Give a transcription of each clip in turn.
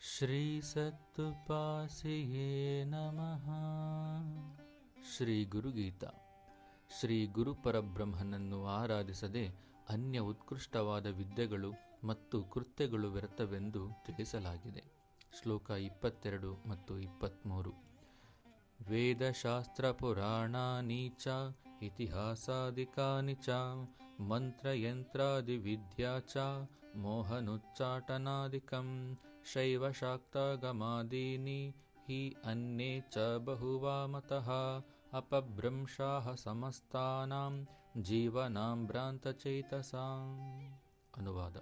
ಶ್ರೀ ಸತ್ತುಪಾಸಿಯೇ ನಮಃ. ಶ್ರೀ ಗುರುಗೀತಾ. ಶ್ರೀ ಗುರುಪರಬ್ರಹ್ಮನನ್ನು ಆರಾಧಿಸದೆ ಅನ್ಯ ಉತ್ಕೃಷ್ಟವಾದ ವಿದ್ಯೆಗಳು ಮತ್ತು ಕೃತ್ಯಗಳು ವ್ಯರ್ಥವೆಂದು ತಿಳಿಸಲಾಗಿದೆ. ಶ್ಲೋಕ 22 ಮತ್ತು 23. ವೇದಶಾಸ್ತ್ರ ಪುರಾಣಾನಿ ಚ ಇತಿಹಾಸಾದಿಕಾನಿ ಚ ಮಂತ್ರಯಂತ್ರಾದಿ ವಿದ್ಯಾ ಚ ಮೋಹನುಚ್ಚಾಟನಾದಿಕಂ ಶೈವ ಶಾಕ್ತಾಗಮಾದೀನಿ ಹಿ ಅನ್ಯೇ ಚ ಬಹುವಾ ಮತಃ ಅಪಭ್ರಂಶಾಃ ಸಮಸ್ತಾನಾಂ ಜೀವನಾಂ ಭ್ರಾಂತಚೇತಸಾಂ. ಅನುವಾದ.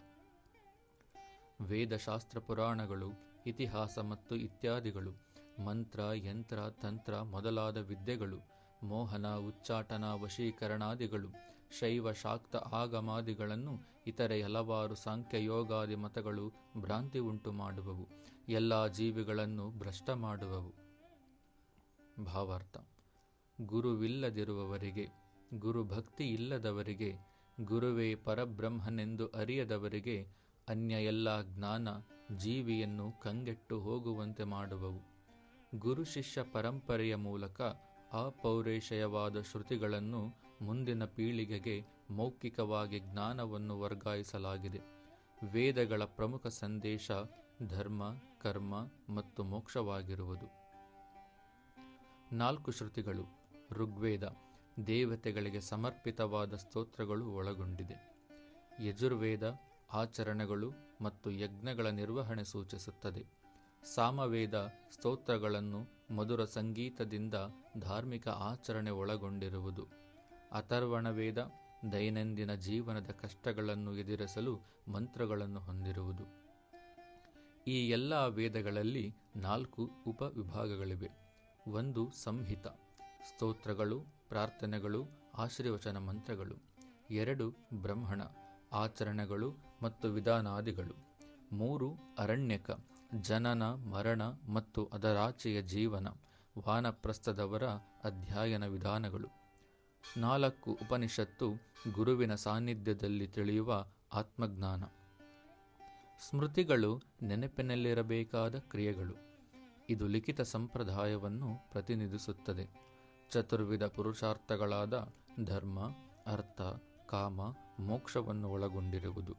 ವೇದಶಾಸ್ತ್ರ ಪುರಾಣಗಳು, ಇತಿಹಾಸ ಮತ್ತು ಇತ್ಯಾದಿಗಳು, ಮಂತ್ರ, ಯಂತ್ರ, ತಂತ್ರ ಮೊದಲಾದ ವಿದ್ಯೆಗಳು, ಮೋಹನ, ಉಚ್ಚಾಟನ, ವಶೀಕರಣಾದಿಗಳು, ಶೈವ ಶಾಕ್ತ ಆಗಮಾದಿಗಳನ್ನು, ಇತರೆ ಹಲವಾರು ಸಾಂಖ್ಯಯೋಗಾದಿ ಮತಗಳು ಭ್ರಾಂತಿ ಉಂಟು ಮಾಡುವವು, ಎಲ್ಲ ಜೀವಿಗಳನ್ನು ಭ್ರಷ್ಟ ಮಾಡುವವು. ಭಾವಾರ್ಥ. ಗುರುವಿಲ್ಲದಿರುವವರಿಗೆ, ಗುರುಭಕ್ತಿ ಇಲ್ಲದವರಿಗೆ, ಗುರುವೇ ಪರಬ್ರಹ್ಮನೆಂದು ಅರಿಯದವರಿಗೆ ಅನ್ಯ ಎಲ್ಲ ಜ್ಞಾನ ಜೀವಿಯನ್ನು ಕಂಗೆಟ್ಟು ಹೋಗುವಂತೆ ಮಾಡುವವು. ಗುರು ಶಿಷ್ಯ ಪರಂಪರೆಯ ಮೂಲಕ ಅಪೌರೇಷಯವಾದ ಶ್ರುತಿಗಳನ್ನು ಮುಂದಿನ ಪೀಳಿಗೆಗೆ ಮೌಖಿಕವಾಗಿ ಜ್ಞಾನವನ್ನು ವರ್ಗಾಯಿಸಲಾಗಿದೆ. ವೇದಗಳ ಪ್ರಮುಖ ಸಂದೇಶ ಧರ್ಮ, ಕರ್ಮ ಮತ್ತು ಮೋಕ್ಷವಾಗಿರುವುದು. 4 ಶ್ರುತಿಗಳು. ಋಗ್ವೇದ ದೇವತೆಗಳಿಗೆ ಸಮರ್ಪಿತವಾದ ಸ್ತೋತ್ರಗಳು ಒಳಗೊಂಡಿದೆ. ಯಜುರ್ವೇದ ಆಚರಣೆಗಳು ಮತ್ತು ಯಜ್ಞಗಳ ನಿರ್ವಹಣೆ ಸೂಚಿಸುತ್ತದೆ. ಸಾಮವೇದ ಸ್ತೋತ್ರಗಳನ್ನು ಮಧುರ ಸಂಗೀತದಿಂದ ಧಾರ್ಮಿಕ ಆಚರಣೆ ಒಳಗೊಂಡಿರುವುದು. ಅಥರ್ವಣವೇದ ದೈನಂದಿನ ಜೀವನದ ಕಷ್ಟಗಳನ್ನು ಎದುರಿಸಲು ಮಂತ್ರಗಳನ್ನು ಹೊಂದಿರುವುದು. ಈ ಎಲ್ಲ ವೇದಗಳಲ್ಲಿ 4 ಉಪವಿಭಾಗಗಳಿವೆ. 1 ಸಂಹಿತ, ಸ್ತೋತ್ರಗಳು, ಪ್ರಾರ್ಥನೆಗಳು, ಆಶೀರ್ವಚನ ಮಂತ್ರಗಳು. 2 ಬ್ರಹ್ಮಣ, ಆಚರಣೆಗಳು ಮತ್ತು ವಿಧಾನಾದಿಗಳು. 3 ಅರಣ್ಯಕ, ಜನನ, ಮರಣ ಮತ್ತು ಅದರಾಚೆಯ ಜೀವನ, ವಾನಪ್ರಸ್ಥದವರ ಅಧ್ಯಯನ ವಿಧಾನಗಳು. 4 ಉಪನಿಷತ್ತು, ಗುರುವಿನ ಸಾನ್ನಿಧ್ಯದಲ್ಲಿ ತಿಳಿಯುವ ಆತ್ಮಜ್ಞಾನ. ಸ್ಮೃತಿಗಳು ನೆನಪಿನಲ್ಲಿರಬೇಕಾದ ಕ್ರಿಯೆಗಳು. ಇದು ಲಿಖಿತ ಸಂಪ್ರದಾಯವನ್ನು ಪ್ರತಿನಿಧಿಸುತ್ತದೆ. ಚತುರ್ವಿಧ ಪುರುಷಾರ್ಥಗಳಾದ ಧರ್ಮ, ಅರ್ಥ, ಕಾಮ, ಮೋಕ್ಷವನ್ನು ಒಳಗೊಂಡಿರುವುದು.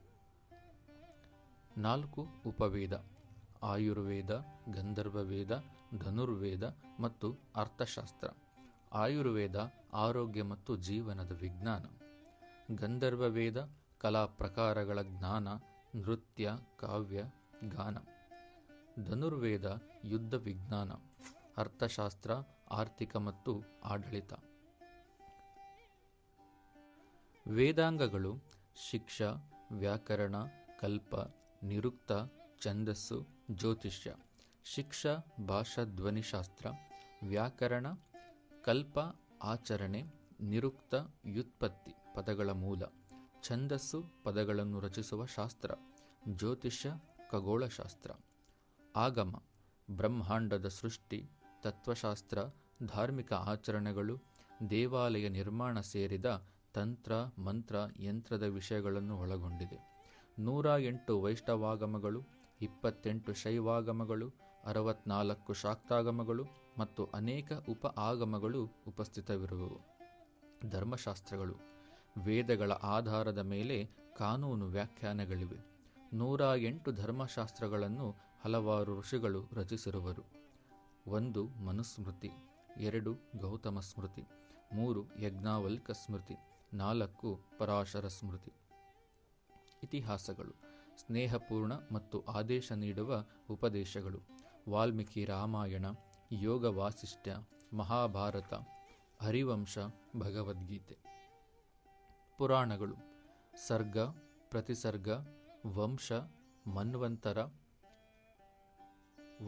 4 ಉಪವೇದ. ಆಯುರ್ವೇದ, ಗಂಧರ್ವವೇದ, ಧನುರ್ವೇದ ಮತ್ತು ಅರ್ಥಶಾಸ್ತ್ರ. ಆಯುರ್ವೇದ ಆರೋಗ್ಯ ಮತ್ತು ಜೀವನದ ವಿಜ್ಞಾನ. ಗಂಧರ್ವವೇದ ಕಲಾ ಪ್ರಕಾರಗಳ ಜ್ಞಾನ, ನೃತ್ಯ, ಕಾವ್ಯ, ಗಾನ. ಧನುರ್ವೇದ ಯುದ್ಧ ವಿಜ್ಞಾನ. ಅರ್ಥಶಾಸ್ತ್ರ ಆರ್ಥಿಕ ಮತ್ತು ಆಡಳಿತ. ವೇದಾಂಗಗಳು ಶಿಕ್ಷಾ, ವ್ಯಾಕರಣ, ಕಲ್ಪ, ನಿರುಕ್ತ, ಛಂದಸ್ಸು, ಜ್ಯೋತಿಷ್ಯ. ಶಿಕ್ಷಾ ಭಾಷಾ ಧ್ವನಿಶಾಸ್ತ್ರ, ವ್ಯಾಕರಣ ಕಲ್ಪ ಆಚರಣೆ, ನಿರುಕ್ತ ವ್ಯುತ್ಪತ್ತಿ ಪದಗಳ ಮೂಲ, ಛಂದಸ್ಸು ಪದಗಳನ್ನು ರಚಿಸುವ ಶಾಸ್ತ್ರ, ಜ್ಯೋತಿಷ್ಯ ಖಗೋಳಶಾಸ್ತ್ರ. ಆಗಮ ಬ್ರಹ್ಮಾಂಡದ ಸೃಷ್ಟಿ, ತತ್ವಶಾಸ್ತ್ರ, ಧಾರ್ಮಿಕ ಆಚರಣೆಗಳು, ದೇವಾಲಯ ನಿರ್ಮಾಣ ಸೇರಿದ ತಂತ್ರ, ಮಂತ್ರ, ಯಂತ್ರದ ವಿಷಯಗಳನ್ನು ಒಳಗೊಂಡಿದೆ. 108 ವೈಷ್ಣವಾಗಮಗಳು, 28 ಶೈವಾಗಮಗಳು, 64 ಶಾಕ್ತಾಗಮಗಳು ಮತ್ತು ಅನೇಕ ಉಪ ಆಗಮಗಳು ಉಪಸ್ಥಿತವಿರುವವು. ಧರ್ಮಶಾಸ್ತ್ರಗಳು. ವೇದಗಳ ಆಧಾರದ ಮೇಲೆ ಕಾನೂನು ವ್ಯಾಖ್ಯಾನಗಳಿವೆ. 108 ಧರ್ಮಶಾಸ್ತ್ರಗಳನ್ನು ಹಲವಾರು ಋಷಿಗಳು ರಚಿಸಿರುವರು. 1 ಮನುಸ್ಮೃತಿ, 2 ಗೌತಮ ಸ್ಮೃತಿ, 3 ಯಜ್ಞಾವಲ್ಕ ಸ್ಮೃತಿ, 4 ಪರಾಶರ ಸ್ಮೃತಿ. ಇತಿಹಾಸಗಳು. ಸ್ನೇಹಪೂರ್ಣ ಮತ್ತು ಆದೇಶ ನೀಡುವ ಉಪದೇಶಗಳು. ವಾಲ್ಮೀಕಿ ರಾಮಾಯಣ, ಯೋಗ ವಾಸಿಷ್ಠ್ಯ, ಮಹಾಭಾರತ, ಹರಿವಂಶ, ಭಗವದ್ಗೀತೆ. ಪುರಾಣಗಳು. ಸರ್ಗ, ಪ್ರತಿಸರ್ಗ, ವಂಶ, ಮನ್ವಂತರ,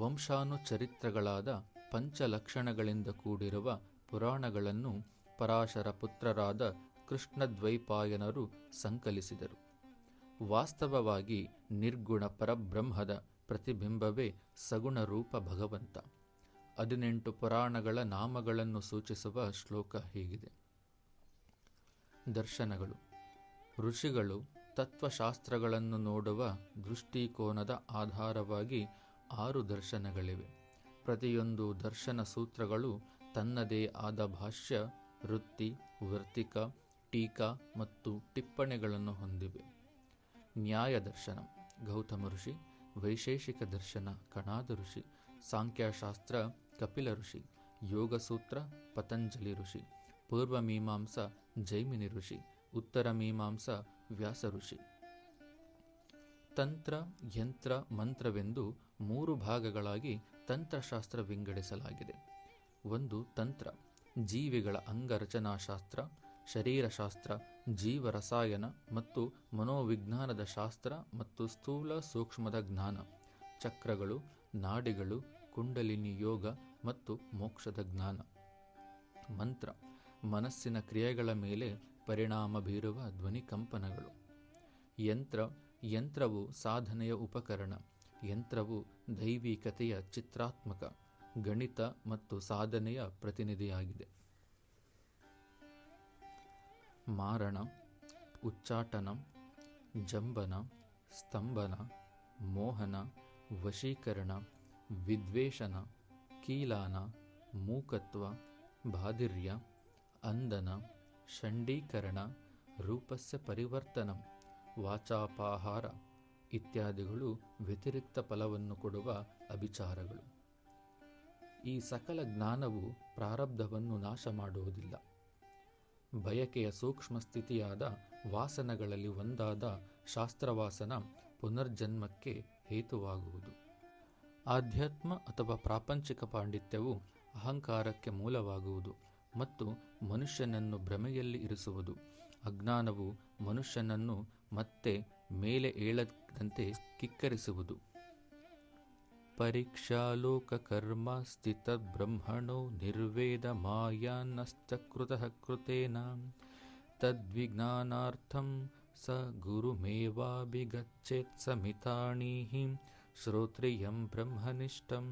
ವಂಶಾನುಚರಿತ್ರಗಳಾದ ಪಂಚಲಕ್ಷಣಗಳಿಂದ ಕೂಡಿರುವ ಪುರಾಣಗಳನ್ನು ಪರಾಶರ ಪುತ್ರರಾದ ಕೃಷ್ಣದ್ವೈಪಾಯನರು ಸಂಕಲಿಸಿದರು. ವಾಸ್ತವವಾಗಿ ನಿರ್ಗುಣ ಪರಬ್ರಹ್ಮದ ಪ್ರತಿಬಿಂಬವೇ ಸಗುಣ ರೂಪ ಭಗವಂತ. 18 ಪುರಾಣಗಳ ನಾಮಗಳನ್ನು ಸೂಚಿಸುವ ಶ್ಲೋಕ ಹೀಗಿದೆ. ದರ್ಶನಗಳು. ಋಷಿಗಳು ತತ್ವಶಾಸ್ತ್ರಗಳನ್ನು ನೋಡುವ ದೃಷ್ಟಿಕೋನದ ಆಧಾರವಾಗಿ 6 ದರ್ಶನಗಳಿವೆ. ಪ್ರತಿಯೊಂದು ದರ್ಶನ ಸೂತ್ರಗಳು ತನ್ನದೇ ಆದ ಭಾಷ್ಯ, ವೃತ್ತಿ, ವರ್ತಿಕ, ಟೀಕಾ ಮತ್ತು ಟಿಪ್ಪಣಿಗಳನ್ನು ಹೊಂದಿವೆ. ನ್ಯಾಯ ದರ್ಶನ ಗೌತಮ ಋಷಿ, ವೈಶೇಷಿಕ ದರ್ಶನ ಕಣಾದ ಋಷಿ, ಸಾಂಖ್ಯಶಾಸ್ತ್ರ ಕಪಿಲ ಋಷಿ, ಯೋಗಸೂತ್ರ ಪತಂಜಲಿ ಋಷಿ, ಪೂರ್ವ ಮೀಮಾಂಸ ಜೈಮಿನಿ ಋಷಿ, ಉತ್ತರ ಮೀಮಾಂಸ ವ್ಯಾಸ ಋಷಿ. ತಂತ್ರ, ಯಂತ್ರ, ಮಂತ್ರವೆಂದು 3 ಭಾಗಗಳಾಗಿ ತಂತ್ರಶಾಸ್ತ್ರ ವಿಂಗಡಿಸಲಾಗಿದೆ. 1. ತಂತ್ರ ಜೀವಿಗಳ ಅಂಗರಚನಾಶಾಸ್ತ್ರ, ಶರೀರಶಾಸ್ತ್ರ, ಜೀವರಸಾಯನ ಮತ್ತು ಮನೋವಿಜ್ಞಾನದ ಶಾಸ್ತ್ರ ಮತ್ತು ಸ್ಥೂಲ ಸೂಕ್ಷ್ಮದ ಜ್ಞಾನ, ಚಕ್ರಗಳು, ನಾಡಿಗಳು, ಕುಂಡಲಿನಿ ಯೋಗ ಮತ್ತು ಮೋಕ್ಷದ ಜ್ಞಾನ. ಮಂತ್ರ ಮನಸ್ಸಿನ ಕ್ರಿಯೆಗಳ ಮೇಲೆ ಪರಿಣಾಮ ಬೀರುವ ಧ್ವನಿಕಂಪನಗಳು. ಯಂತ್ರವು ಸಾಧನೆಯ ಉಪಕರಣ. ಯಂತ್ರವು ದೈವಿಕತೆಯ ಚಿತ್ರಾತ್ಮಕ, ಗಣಿತ ಮತ್ತು ಸಾಧನೆಯ ಪ್ರತಿನಿಧಿಯಾಗಿದೆ. ಮಾರಣ, ಉಚ್ಚಾಟನ, ಜಂಬನ, ಸ್ತಂಭನ, ಮೋಹನ, ವಶೀಕರಣ, ವಿದ್ವೇಷಣ, ಕೀಲಾನ, ಮೂಕತ್ವ, ಬಾಧಿರ್ಯ, ಅಂದನ, ಷಂಡೀಕರಣ, ರೂಪಸ್ಯ ಪರಿವರ್ತನಂ, ವಾಚಾಪಾಹಾರ ಇತ್ಯಾದಿಗಳು ವ್ಯತಿರಿಕ್ತ ಫಲವನ್ನು ಕೊಡುವ ಅಭಿಚಾರಗಳು. ಈ ಸಕಲ ಜ್ಞಾನವು ಪ್ರಾರಬ್ಧವನ್ನು ನಾಶ ಮಾಡುವುದಿಲ್ಲ. ಬಯಕೆಯ ಸೂಕ್ಷ್ಮ ಸ್ಥಿತಿಯಾದ ವಾಸನಗಳಲ್ಲಿ ಒಂದಾದ ಶಾಸ್ತ್ರವಾಸನ ಪುನರ್ಜನ್ಮಕ್ಕೆ ಹೇತುವಾಗುವುದು. ಆಧ್ಯಾತ್ಮ ಅಥವಾ ಪ್ರಾಪಂಚಿಕ ಪಾಂಡಿತ್ಯವು ಅಹಂಕಾರಕ್ಕೆ ಮೂಲವಾಗುವುದು ಮತ್ತು ಮನುಷ್ಯನನ್ನು ಭ್ರಮೆಯಲ್ಲಿ ಇರಿಸುವುದು. ಅಜ್ಞಾನವು ಮನುಷ್ಯನನ್ನು ಮತ್ತೆ ಮೇಲೆ ಏಳದಂತೆ ಕಿಕ್ಕರಿಸುವುದು. ಪರೀಕ್ಷಾಲೋಕ ಕರ್ಮ ಸ್ಥಿತ ಬ್ರಹ್ಮಣೋ ನಿರ್ವೇದ ಮಾಯಾನ್ನಶ್ಚಕೃತಃ ಕೃತೇನ ತದ್ವಿಜ್ಞಾನಾರ್ಥಂ ಸ ಗುರುಮೇವಾಭಿಗಚ್ಚೇತ್ ಸಮಿತಾಣೀಹಿ ಶ್ರೋತ್ರಿಯಂ ಬ್ರಹ್ಮನಿಷ್ಠಂ.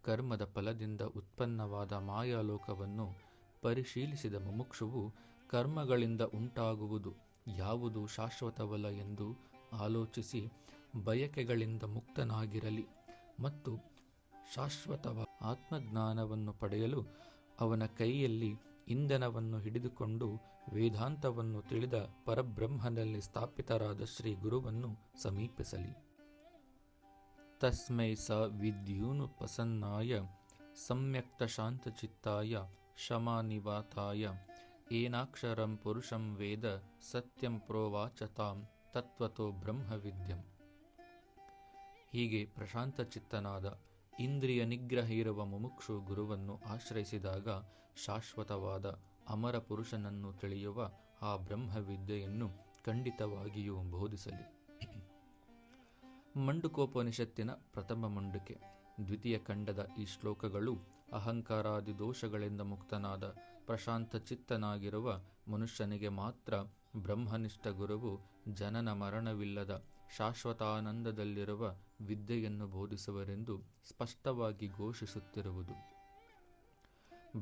ಕರ್ಮದ ಫಲದಿಂದ ಉತ್ಪನ್ನವಾದ ಮಾಯಾಲೋಕವನ್ನು ಪರಿಶೀಲಿಸಿದ ಮುಮುಕ್ಷುವು ಕರ್ಮಗಳಿಂದ ಉಂಟಾಗುವುದು ಯಾವುದು ಶಾಶ್ವತವಲ್ಲ ಎಂದು ಆಲೋಚಿಸಿ ಬಯಕೆಗಳಿಂದ ಮುಕ್ತನಾಗಿರಲಿ ಮತ್ತು ಶಾಶ್ವತವಾದ ಆತ್ಮಜ್ಞಾನವನ್ನು ಪಡೆಯಲು ಅವನ ಕೈಯಲ್ಲಿ ಇಂಧನವನ್ನು ಹಿಡಿದುಕೊಂಡು ವೇದಾಂತವನ್ನು ತಿಳಿದ ಪರಬ್ರಹ್ಮನಲ್ಲಿ ಸ್ಥಾಪಿತರಾದ ಶ್ರೀ ಗುರುವನ್ನು ಸಮೀಪಿಸಲಿ. ತಸ್ಮೈ ಸ ವಿದ್ಯೂನುಪಸನ್ನಾಯ ಸಮ್ಯಕ್ತ ಶಾಂತಚಿತ್ತಾಯ ಶಮಾನಿವಾತಾಯ ಏನಾಕ್ಷರಂ ಪುರುಷಂ ವೇದ ಸತ್ಯಂ ಪ್ರೋವಾಚತಾಂ ತತ್ವತೋ ಬ್ರಹ್ಮವಿದ್ಯಂ. ಹೀಗೆ ಪ್ರಶಾಂತಚಿತ್ತನಾದ ಇಂದ್ರಿಯ ನಿಗ್ರಹ ಇರುವ ಮುಮುಕ್ಷು ಗುರುವನ್ನು ಆಶ್ರಯಿಸಿದಾಗ ಶಾಶ್ವತವಾದ ಅಮರ ಪುರುಷನನ್ನು ತಿಳಿಯುವ ಆ ಬ್ರಹ್ಮವಿದ್ಯೆಯನ್ನು ಖಂಡಿತವಾಗಿಯೂ ಬೋಧಿಸಲಿ. ಮಂಡುಕೋಪನಿಷತ್ತಿನ ಪ್ರಥಮ ಮಂಡುಕೆ, ದ್ವಿತೀಯ ಖಂಡದ ಈ ಶ್ಲೋಕಗಳು ಅಹಂಕಾರಾದಿ ದೋಷಗಳಿಂದ ಮುಕ್ತನಾದ ಪ್ರಶಾಂತ ಚಿತ್ತನಾಗಿರುವ ಮನುಷ್ಯನಿಗೆ ಮಾತ್ರ ಬ್ರಹ್ಮನಿಷ್ಠ ಗುರುವು ಜನನ ಮರಣವಿಲ್ಲದ ಶಾಶ್ವತಾನಂದದಲ್ಲಿರುವ ವಿದ್ಯೆಯನ್ನು ಬೋಧಿಸುವರೆಂದು ಸ್ಪಷ್ಟವಾಗಿ ಘೋಷಿಸುತ್ತಿರುವುದು.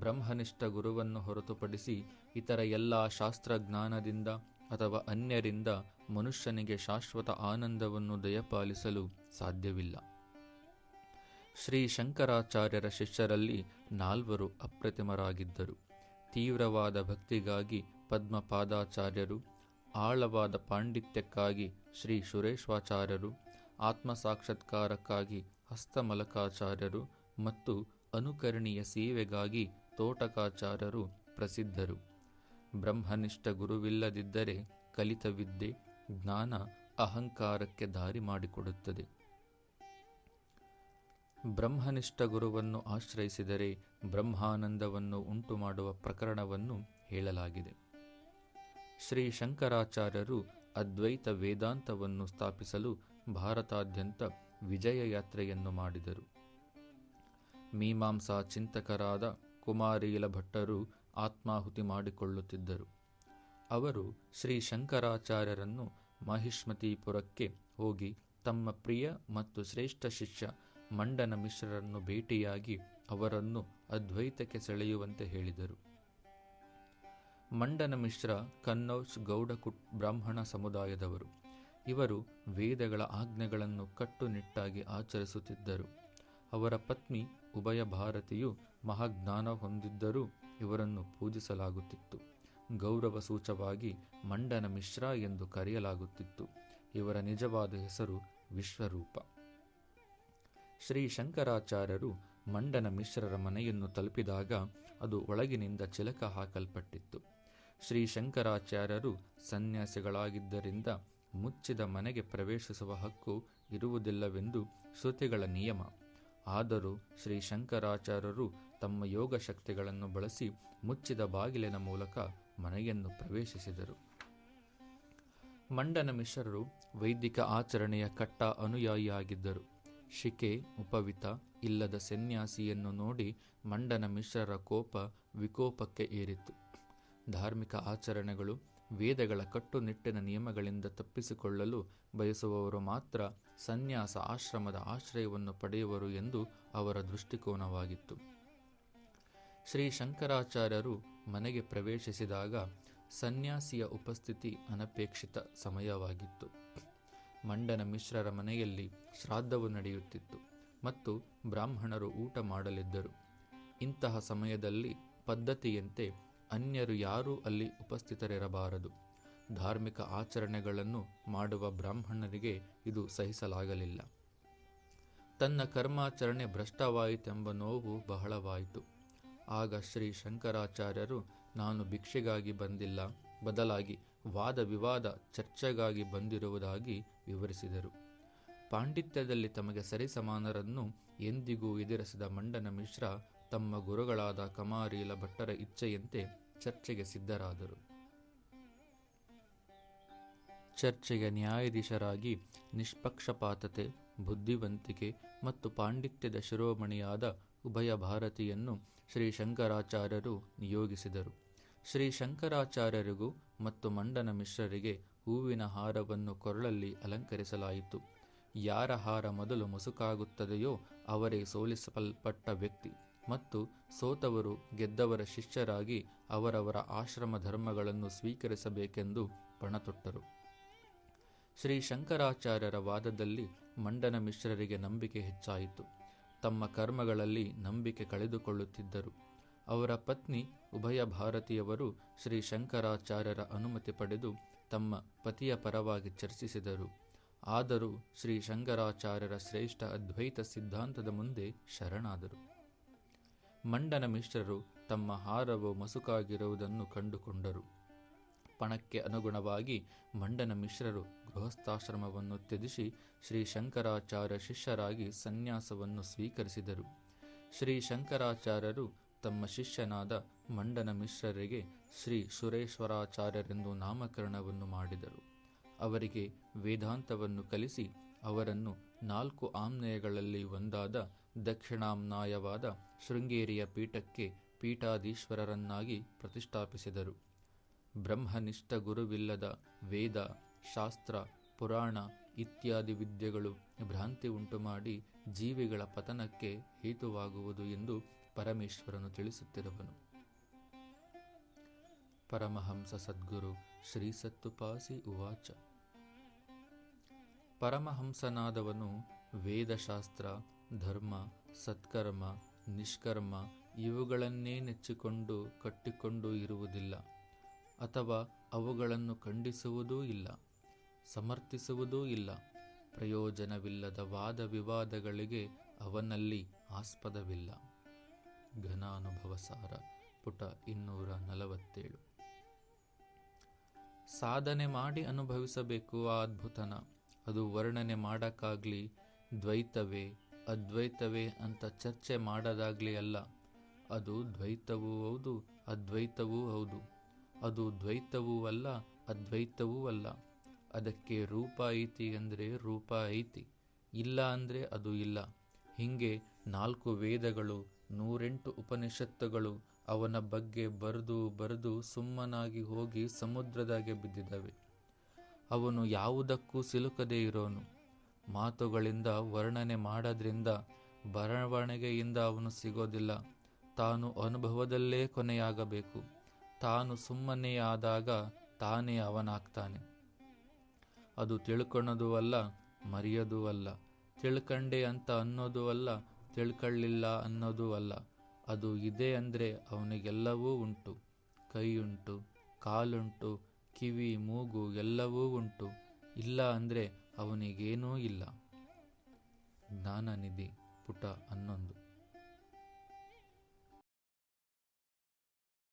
ಬ್ರಹ್ಮನಿಷ್ಠ ಗುರುವನ್ನು ಹೊರತುಪಡಿಸಿ ಇತರ ಎಲ್ಲ ಶಾಸ್ತ್ರಜ್ಞಾನದಿಂದ ಅಥವಾ ಅನ್ಯರಿಂದ ಮನುಷ್ಯನಿಗೆ ಶಾಶ್ವತ ಆನಂದವನ್ನು ದಯಪಾಲಿಸಲು ಸಾಧ್ಯವಿಲ್ಲ. ಶ್ರೀ ಶಂಕರಾಚಾರ್ಯರ ಶಿಷ್ಯರಲ್ಲಿ 4 ಅಪ್ರತಿಮರಾಗಿದ್ದರು. ತೀವ್ರವಾದ ಭಕ್ತಿಗಾಗಿ ಪದ್ಮಪಾದಾಚಾರ್ಯರು, ಆಳವಾದ ಪಾಂಡಿತ್ಯಕ್ಕಾಗಿ ಶ್ರೀ ಸುರೇಶ್ವಾಚಾರ್ಯರು, ಆತ್ಮಸಾಕ್ಷಾತ್ಕಾರಕ್ಕಾಗಿ ಹಸ್ತಮಲಕಾಚಾರ್ಯರು ಮತ್ತು ಅನುಕರಣೀಯ ಸೇವೆಗಾಗಿ ತೋಟಕಾಚಾರ್ಯರು ಪ್ರಸಿದ್ಧರು. ಬ್ರಹ್ಮನಿಷ್ಠ ಗುರುವಿಲ್ಲದಿದ್ದರೆ ಕಲಿತ ವಿದ್ಯೆ, ಜ್ಞಾನ ಅಹಂಕಾರಕ್ಕೆ ದಾರಿ ಮಾಡಿಕೊಡುತ್ತದೆ. ಬ್ರಹ್ಮನಿಷ್ಠ ಗುರುವನ್ನು ಆಶ್ರಯಿಸಿದರೆ ಬ್ರಹ್ಮಾನಂದವನ್ನು ಉಂಟುಮಾಡುವ ಪ್ರಕರಣವನ್ನು ಹೇಳಲಾಗಿದೆ. ಶ್ರೀ ಶಂಕರಾಚಾರ್ಯರು ಅದ್ವೈತ ವೇದಾಂತವನ್ನು ಸ್ಥಾಪಿಸಲು ಭಾರತಾದ್ಯಂತ ವಿಜಯ ಯಾತ್ರೆಯನ್ನು ಮಾಡಿದರು. ಮೀಮಾಂಸಾ ಚಿಂತಕರಾದ ಕುಮಾರೀಲ ಭಟ್ಟರು ಆತ್ಮಾಹುತಿ ಮಾಡಿಕೊಳ್ಳುತ್ತಿದ್ದರು. ಅವರು ಶ್ರೀ ಶಂಕರಾಚಾರ್ಯರನ್ನು ಮಹಿಷ್ಮತೀಪುರಕ್ಕೆ ಹೋಗಿ ತಮ್ಮ ಪ್ರಿಯ ಮತ್ತು ಶ್ರೇಷ್ಠ ಶಿಷ್ಯ ಮಂಡನ ಮಿಶ್ರರನ್ನು ಭೇಟಿಯಾಗಿ ಅವರನ್ನು ಅದ್ವೈತಕ್ಕೆ ಸೆಳೆಯುವಂತೆ ಹೇಳಿದರು. ಮಂಡನ ಮಿಶ್ರ ಕನ್ನೌಜ್ ಗೌಡ ಬ್ರಾಹ್ಮಣ ಸಮುದಾಯದವರು. ಇವರು ವೇದಗಳ ಆಜ್ಞೆಗಳನ್ನು ಕಟ್ಟುನಿಟ್ಟಾಗಿ ಆಚರಿಸುತ್ತಿದ್ದರು. ಅವರ ಪತ್ನಿ ಉಭಯ ಭಾರತಿಯು ಮಹಾಜ್ಞಾನ ಹೊಂದಿದ್ದರೂ ಇವರನ್ನು ಪೂಜಿಸಲಾಗುತ್ತಿತ್ತು. ಗೌರವ ಸೂಚವಾಗಿ ಮಂಡನ ಮಿಶ್ರ ಎಂದು ಕರೆಯಲಾಗುತ್ತಿತ್ತು. ಇವರ ನಿಜವಾದ ಹೆಸರು ವಿಶ್ವರೂಪ. ಶ್ರೀ ಶಂಕರಾಚಾರ್ಯರು ಮಂಡನ ಮಿಶ್ರರ ಮನೆಯನ್ನು ತಲುಪಿದಾಗ ಅದು ಒಳಗಿನಿಂದ ಚಿಲಕ ಹಾಕಲ್ಪಟ್ಟಿತ್ತು. ಶ್ರೀ ಶಂಕರಾಚಾರ್ಯರು ಸನ್ಯಾಸಿಗಳಾಗಿದ್ದರಿಂದ ಮುಚ್ಚಿದ ಮನೆಗೆ ಪ್ರವೇಶಿಸುವ ಹಕ್ಕು ಇರುವುದಿಲ್ಲವೆಂದು ಶ್ರುತಿಗಳ ನಿಯಮ. ಆದರೂ ಶ್ರೀ ಶಂಕರಾಚಾರ್ಯರು ತಮ್ಮ ಯೋಗ ಶಕ್ತಿಗಳನ್ನು ಬಳಸಿ ಮುಚ್ಚಿದ ಬಾಗಿಲಿನ ಮೂಲಕ ಮನೆಯನ್ನು ಪ್ರವೇಶಿಸಿದರು. ಮಂಡನ ಮಿಶ್ರರು ವೈದಿಕ ಆಚರಣೆಯ ಕಟ್ಟ ಅನುಯಾಯಿಯಾಗಿದ್ದರು. ಶಿಕೆ ಉಪವಿತ ಇಲ್ಲದ ಸನ್ಯಾಸಿಯನ್ನು ನೋಡಿ ಮಂಡನ ಮಿಶ್ರರ ಕೋಪ ವಿಕೋಪಕ್ಕೆ ಏರಿತು. ಧಾರ್ಮಿಕ ಆಚರಣೆಗಳು, ವೇದಗಳ ಕಟ್ಟುನಿಟ್ಟಿನ ನಿಯಮಗಳಿಂದ ತಪ್ಪಿಸಿಕೊಳ್ಳಲು ಬಯಸುವವರು ಮಾತ್ರ ಸನ್ಯಾಸ ಆಶ್ರಮದ ಆಶ್ರಯವನ್ನು ಪಡೆಯುವರು ಎಂದು ಅವರ ದೃಷ್ಟಿಕೋನವಾಗಿತ್ತು. ಶ್ರೀ ಶಂಕರಾಚಾರ್ಯರು ಮನೆಗೆ ಪ್ರವೇಶಿಸಿದಾಗ ಸನ್ಯಾಸಿಯ ಉಪಸ್ಥಿತಿ ಅನಪೇಕ್ಷಿತ ಸಮಯವಾಗಿತ್ತು. ಮಂಡನ ಮಿಶ್ರರ ಮನೆಯಲ್ಲಿ ಶ್ರಾದ್ದವು ನಡೆಯುತ್ತಿತ್ತು ಮತ್ತು ಬ್ರಾಹ್ಮಣರು ಊಟ ಮಾಡಲಿದ್ದರು. ಇಂತಹ ಸಮಯದಲ್ಲಿ ಪದ್ಧತಿಯಂತೆ ಅನ್ಯರು ಯಾರೂ ಅಲ್ಲಿ ಉಪಸ್ಥಿತರಿರಬಾರದು. ಧಾರ್ಮಿಕ ಆಚರಣೆಗಳನ್ನು ಮಾಡುವ ಬ್ರಾಹ್ಮಣರಿಗೆ ಇದು ಸಹಿಸಲಾಗಲಿಲ್ಲ. ತನ್ನ ಕರ್ಮಾಚರಣೆ ಭ್ರಷ್ಟವಾಯಿತೆಂಬ ನೋವು ಬಹಳವಾಯಿತು. ಆಗ ಶ್ರೀ ಶಂಕರಾಚಾರ್ಯರು, ನಾನು ಭಿಕ್ಷೆಗಾಗಿ ಬಂದಿಲ್ಲ, ಬದಲಾಗಿ ವಾದ ವಿವಾದ ಚರ್ಚೆಗಾಗಿ ಬಂದಿರುವುದಾಗಿ ವಿವರಿಸಿದರು. ಪಾಂಡಿತ್ಯದಲ್ಲಿ ತಮಗೆ ಸರಿಸಮಾನರನ್ನು ಎಂದಿಗೂ ಎದುರಿಸಿದ ಮಂಡನ ಮಿಶ್ರ ತಮ್ಮ ಗುರುಗಳಾದ ಕಮಾರೀಲ ಭಟ್ಟರ ಇಚ್ಛೆಯಂತೆ ಚರ್ಚೆಗೆ ಸಿದ್ಧರಾದರು. ಚರ್ಚೆಗೆ ನ್ಯಾಯಾಧೀಶರಾಗಿ ನಿಷ್ಪಕ್ಷಪಾತತೆ, ಬುದ್ಧಿವಂತಿಕೆ ಮತ್ತು ಪಾಂಡಿತ್ಯದ ಶಿರೋಮಣಿಯಾದ ಉಭಯ ಭಾರತಿಯನ್ನು ಶ್ರೀ ಶಂಕರಾಚಾರ್ಯರು ನಿಯೋಗಿಸಿದರು. ಶ್ರೀ ಶಂಕರಾಚಾರ್ಯರಿಗೂ ಮತ್ತು ಮಂಡನ ಮಿಶ್ರರಿಗೆ ಹೂವಿನ ಹಾರವನ್ನು ಕೊರಳಲ್ಲಿ ಅಲಂಕರಿಸಲಾಯಿತು. ಯಾರ ಹಾರ ಮೊದಲು ಮುಸುಕಾಗುತ್ತದೆಯೋ ಅವರೇ ಸೋಲಿಸಲ್ಪಟ್ಟ ವ್ಯಕ್ತಿ ಮತ್ತು ಸೋತವರು ಗೆದ್ದವರ ಶಿಷ್ಯರಾಗಿ ಅವರವರ ಆಶ್ರಮ ಧರ್ಮಗಳನ್ನು ಸ್ವೀಕರಿಸಬೇಕೆಂದು ಪಣತೊಟ್ಟರು. ಶ್ರೀ ಶಂಕರಾಚಾರ್ಯರ ವಾದದಲ್ಲಿ ಮಂಡನ ಮಿಶ್ರರಿಗೆ ನಂಬಿಕೆ ಹೆಚ್ಚಾಯಿತು. ತಮ್ಮ ಕರ್ಮಗಳಲ್ಲಿ ನಂಬಿಕೆ ಕಳೆದುಕೊಳ್ಳುತ್ತಿದ್ದರು. ಅವರ ಪತ್ನಿ ಉಭಯ ಭಾರತಿಯವರು ಶ್ರೀ ಶಂಕರಾಚಾರ್ಯರ ಅನುಮತಿ ಪಡೆದು ತಮ್ಮ ಪತಿಯ ಪರವಾಗಿ ಚರ್ಚಿಸಿದರು. ಆದರೂ ಶ್ರೀ ಶಂಕರಾಚಾರ್ಯರ ಶ್ರೇಷ್ಠ ಅದ್ವೈತ ಸಿದ್ಧಾಂತದ ಮುಂದೆ ಶರಣಾದರು. ಮಂಡನ ಮಿಶ್ರರು ತಮ್ಮ ಹಾರವು ಮಸುಕಾಗಿರುವುದನ್ನು ಕಂಡುಕೊಂಡರು. ಪಣಕ್ಕೆ ಅನುಗುಣವಾಗಿ ಮಂಡನ ಮಿಶ್ರರು ಗೃಹಸ್ಥಾಶ್ರಮವನ್ನು ತ್ಯಜಿಸಿ ಶ್ರೀ ಶಂಕರಾಚಾರ್ಯ ಶಿಷ್ಯರಾಗಿ ಸನ್ಯಾಸವನ್ನು ಸ್ವೀಕರಿಸಿದರು. ಶ್ರೀ ಶಂಕರಾಚಾರ್ಯರು ತಮ್ಮ ಶಿಷ್ಯನಾದ ಮಂಡನ ಮಿಶ್ರರಿಗೆ ಶ್ರೀ ಸುರೇಶ್ವರಾಚಾರ್ಯರೆಂದು ನಾಮಕರಣವನ್ನು ಮಾಡಿದರು. ಅವರಿಗೆ ವೇದಾಂತವನ್ನು ಕಲಿಸಿ ಅವರನ್ನು 4 ಆಮ್ನೇಯಗಳಲ್ಲಿ ಒಂದಾದ ದಕ್ಷಿಣಾಮ್ನಾಯವಾದ ಶೃಂಗೇರಿಯ ಪೀಠಕ್ಕೆ ಪೀಠಾಧೀಶ್ವರರನ್ನಾಗಿ ಪ್ರತಿಷ್ಠಾಪಿಸಿದರು. ಬ್ರಹ್ಮನಿಷ್ಠ ಗುರುವಿಲ್ಲದ ವೇದ, ಶಾಸ್ತ್ರ, ಪುರಾಣ ಇತ್ಯಾದಿ ವಿದ್ಯೆಗಳು ಭ್ರಾಂತಿ ಉಂಟುಮಾಡಿ ಜೀವಿಗಳ ಪತನಕ್ಕೆ ಹೇತುವಾಗುವುದು ಎಂದು ಪರಮೇಶ್ವರನು ತಿಳಿಸುತ್ತಿರುವನು. ಪರಮಹಂಸ ಸದ್ಗುರು ಶ್ರೀ ಸತ್ತುಪಾಸಿ ಉವಾಚ. ಪರಮಹಂಸನಾದವನು ವೇದಶಾಸ್ತ್ರ, ಧರ್ಮ, ಸತ್ಕರ್ಮ, ನಿಷ್ಕರ್ಮ ಇವುಗಳನ್ನೇ ನೆಚ್ಚಿಕೊಂಡು ಕಟ್ಟಿಕೊಂಡು ಇರುವುದಿಲ್ಲ, ಅಥವಾ ಅವುಗಳನ್ನು ಖಂಡಿಸುವುದೂ ಇಲ್ಲ, ಸಮರ್ಥಿಸುವುದೂ ಇಲ್ಲ. ಪ್ರಯೋಜನವಿಲ್ಲದ ವಾದ ವಿವಾದಗಳಿಗೆ ಅವನಲ್ಲಿ ಆಸ್ಪದವಿಲ್ಲ. ಘನಾನುಭವ ಸಾರ, ಪುಟ 247. ಸಾಧನೆ ಮಾಡಿ ಅನುಭವಿಸಬೇಕು ಆ ಅದ್ಭುತನ. ಅದು ವರ್ಣನೆ ಮಾಡೋಕ್ಕಾಗ್ಲಿ, ದ್ವೈತವೇ ಅದ್ವೈತವೇ ಅಂತ ಚರ್ಚೆ ಮಾಡೋದಾಗ್ಲಿ ಅಲ್ಲ. ಅದು ದ್ವೈತವೂ ಹೌದು, ಅದ್ವೈತವೂ ಹೌದು. ಅದು ದ್ವೈತವೂ ಅಲ್ಲ, ಅದ್ವೈತವೂ ಅಲ್ಲ. ಅದಕ್ಕೆ ರೂಪ ಐತಿ ಅಂದರೆ ರೂಪ ಐತಿ, ಇಲ್ಲ ಅಂದರೆ ಅದು ಇಲ್ಲ. ಹೀಗೆ 4 ವೇದಗಳು, 108 ಉಪನಿಷತ್ತುಗಳು ಅವನ ಬಗ್ಗೆ ಬರೆದು ಸುಮ್ಮನಾಗಿ ಹೋಗಿ ಸಮುದ್ರದಾಗೆ ಬಿದ್ದಿದ್ದಾವೆ. ಅವನು ಯಾವುದಕ್ಕೂ ಸಿಲುಕದೇ ಇರೋನು. ಮಾತುಗಳಿಂದ ವರ್ಣನೆ ಮಾಡೋದ್ರಿಂದ ಬರವಣಿಗೆಯಿಂದ ಅವನು ಸಿಗೋದಿಲ್ಲ. ತಾನು ಅನುಭವದಲ್ಲೇ ಕೊನೆಯಾಗಬೇಕು. ತಾನು ಸುಮ್ಮನೆ ಆದಾಗ ತಾನೇ ಅವನಾಗ್ತಾನೆ. ಅದು ತಿಳ್ಕೊಳೋದು ಅಲ್ಲ, ಮರೆಯೋದು ಅಲ್ಲ. ತಿಳ್ಕಂಡೆ ಅಂತ ಅನ್ನೋದು ಅಲ್ಲ, ತಿಳ್ಕೊಳ್ಳಿಲ್ಲ ಅನ್ನೋದು ಅಲ್ಲ. ಅದು ಇದೆ ಅಂದರೆ ಅವನಿಗೆಲ್ಲವೂ ಉಂಟು. ಕೈಯುಂಟು, ಕಾಲುಂಟು, ಕಿವಿ, ಮೂಗು ಎಲ್ಲವೂ ಉಂಟು. ಇಲ್ಲ ಅಂದರೆ ಅವನಿಗೇನೂ ಇಲ್ಲ. ಜ್ಞಾನನಿಧಿ, ಪುಟ 11.